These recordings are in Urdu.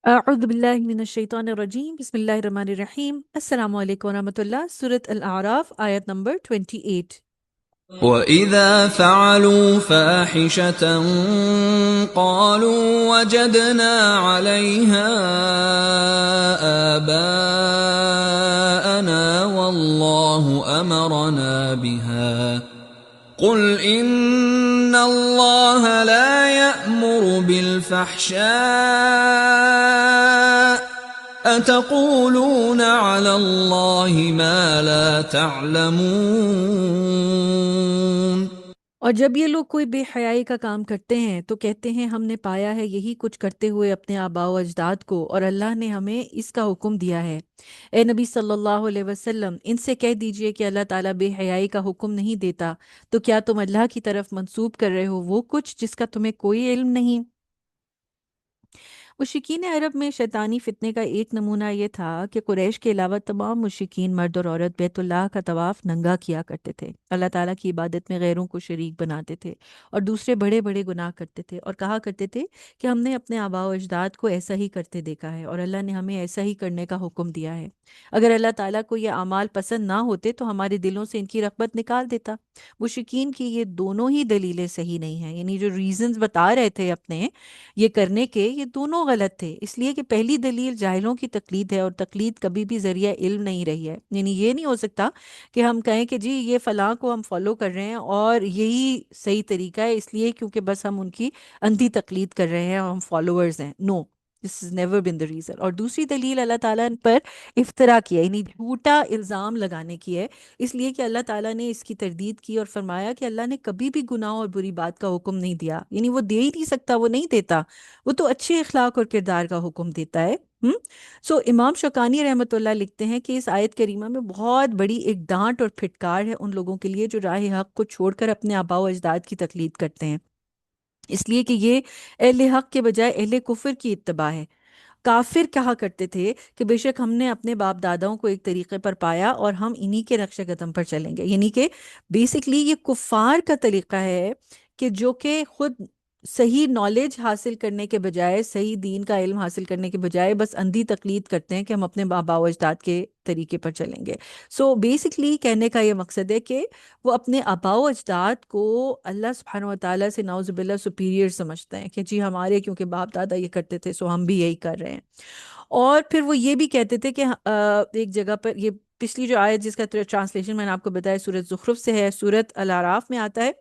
اعوذ باللہ من الشیطان الرجیم بسم اللہ الرحمن الرحیم السلام علیکم ورحمۃ اللہ سورۃ الاعراف آیت نمبر 28۔ وَإِذَا فَعَلُوا فَاحِشَةً قَالُوا وَجَدْنَا عَلَيْهَا آبَاءَنَا وَاللَّهُ أَمَرَنَا بِهَا قُلْ إِنَّ اللَّهَ لَا يَأْمُرُ بِالْفَحْشَاءِ أَتَقُولُونَ عَلَى اللَّهِ مَا لَا تَعْلَمُونَ۔ اور جب یہ لوگ کوئی بے حیائی کا کام کرتے ہیں تو کہتے ہیں ہم نے پایا ہے یہی کچھ کرتے ہوئے اپنے آباء و اجداد کو، اور اللہ نے ہمیں اس کا حکم دیا ہے۔ اے نبی صلی اللہ علیہ وسلم، ان سے کہہ دیجئے کہ اللہ تعالیٰ بے حیائی کا حکم نہیں دیتا، تو کیا تم اللہ کی طرف منسوب کر رہے ہو وہ کچھ جس کا تمہیں کوئی علم نہیں؟ مشرکین عرب میں شیطانی فتنے کا ایک نمونہ یہ تھا کہ قریش کے علاوہ تمام مشرکین مرد اور عورت بیت اللہ کا طواف ننگا کیا کرتے تھے، اللہ تعالیٰ کی عبادت میں غیروں کو شریک بناتے تھے اور دوسرے بڑے بڑے گناہ کرتے تھے، اور کہا کرتے تھے کہ ہم نے اپنے آباء و اجداد کو ایسا ہی کرتے دیکھا ہے اور اللہ نے ہمیں ایسا ہی کرنے کا حکم دیا ہے۔ اگر اللہ تعالیٰ کو یہ اعمال پسند نہ ہوتے تو ہمارے دلوں سے ان کی رغبت نکال دیتا۔ مشرکین کی یہ دونوں ہی دلیلیں صحیح نہیں ہیں، یعنی جو ریزنز بتا رہے تھے اپنے یہ کرنے کے، یہ دونوں غلط تھے، اس لیے کہ پہلی دلیل جاہلوں کی تقلید ہے، اور تقلید کبھی بھی ذریعہ علم نہیں رہی ہے۔ یعنی یہ نہیں ہو سکتا کہ ہم کہیں کہ جی یہ فلاں کو ہم فالو کر رہے ہیں اور یہی صحیح طریقہ ہے، اس لیے کیونکہ بس ہم ان کی اندھی تقلید کر رہے ہیں اور ہم فالوورز ہیں۔ No, this is never been the reason. اور دوسری دلیل اللہ تعالیٰ پر افطرا کی ہے، یعنی جھوٹا الزام لگانے کی ہے، اس لیے کہ اللہ تعالیٰ نے اس کی تردید کی اور فرمایا کہ اللہ نے کبھی بھی گناہ اور بری بات کا حکم نہیں دیا، یعنی وہ دے ہی نہیں سکتا، وہ نہیں دیتا، وہ تو اچھے اخلاق اور کردار کا حکم دیتا ہے۔ امام شوکانی رحمۃ اللہ لکھتے ہیں کہ اس آیت کریمہ میں بہت بڑی ایک ڈانٹ اور پھٹکار ہے ان لوگوں کے لیے جو راہ حق کو چھوڑ کر اپنے آباء و اجداد کی تقلید کرتے ہیں، اس لیے کہ یہ اہل حق کے بجائے اہل کفر کی اتباع ہے۔ کافر کہا کرتے تھے کہ بے شک ہم نے اپنے باپ داداؤں کو ایک طریقے پر پایا اور ہم انہی کے نقش قدم پر چلیں گے، یعنی کہ بیسکلی یہ کفار کا طریقہ ہے کہ جو کہ خود صحیح نالج حاصل کرنے کے بجائے، صحیح دین کا علم حاصل کرنے کے بجائے بس اندھی تقلید کرتے ہیں کہ ہم اپنے آباء و اجداد کے طریقے پر چلیں گے۔ بیسکلی کہنے کا یہ مقصد ہے کہ وہ اپنے آباء و اجداد کو اللہ سبحانہ و تعالیٰ سے نعوذ باللہ سپیریئر سمجھتے ہیں کہ جی ہمارے کیونکہ باپ دادا یہ کرتے تھے سو ہم بھی یہی کر رہے ہیں۔ اور پھر وہ یہ بھی کہتے تھے کہ ایک جگہ پر، یہ پچھلی جو آیت جس کا ٹرانسلیشن میں نے آپ کو بتایا سورۃ زخرف سے ہے، سورۃ الاعراف میں آتا ہے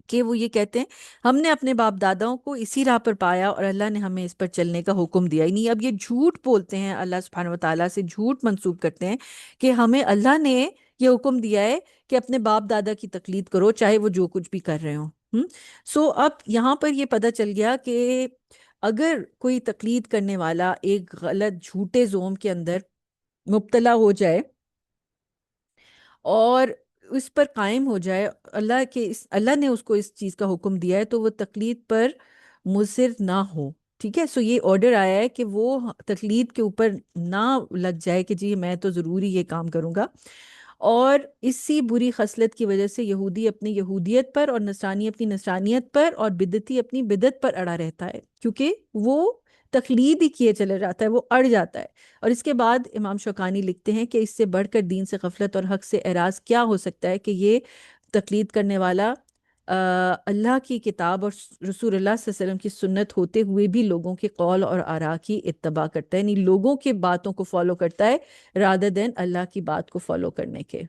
کہ وہ یہ کہتے ہیں ہم نے اپنے باپ داداؤں کو اسی راہ پر پایا اور اللہ نے ہمیں اس پر چلنے کا حکم دیا۔ یعنی اب یہ جھوٹ بولتے ہیں، اللہ سبحانہ و تعالیٰ سے جھوٹ منسوب کرتے ہیں کہ ہمیں اللہ نے یہ حکم دیا ہے کہ اپنے باپ دادا کی تقلید کرو چاہے وہ جو کچھ بھی کر رہے ہوں۔ اب یہاں پر یہ پتہ چل گیا کہ اگر کوئی تقلید کرنے والا ایک غلط جھوٹے زوم کے اندر مبتلا ہو جائے اور اس پر قائم ہو جائے، اللہ نے اس کو اس چیز کا حکم دیا ہے تو وہ تقلید پر مصر نہ ہو۔ ٹھیک ہے، یہ آرڈر آیا ہے کہ وہ تقلید کے اوپر نہ لگ جائے کہ جی میں تو ضروری یہ کام کروں گا۔ اور اسی بری خصلت کی وجہ سے یہودی اپنی یہودیت پر اور نصرانی اپنی نصرانیت پر اور بدعتی اپنی بدعت پر اڑا رہتا ہے، کیونکہ وہ تقلید ہی کیے چلے جاتا ہے، وہ اڑ جاتا ہے۔ اور اس کے بعد امام شوکانی لکھتے ہیں کہ اس سے بڑھ کر دین سے غفلت اور حق سے اعراض کیا ہو سکتا ہے کہ یہ تقلید کرنے والا اللہ کی کتاب اور رسول اللہ صلی اللہ علیہ وسلم کی سنت ہوتے ہوئے بھی لوگوں کے قول اور آراء کی اتباع کرتا ہے، یعنی لوگوں کے باتوں کو فالو کرتا ہے رادر دین اللہ کی بات کو فالو کرنے کے۔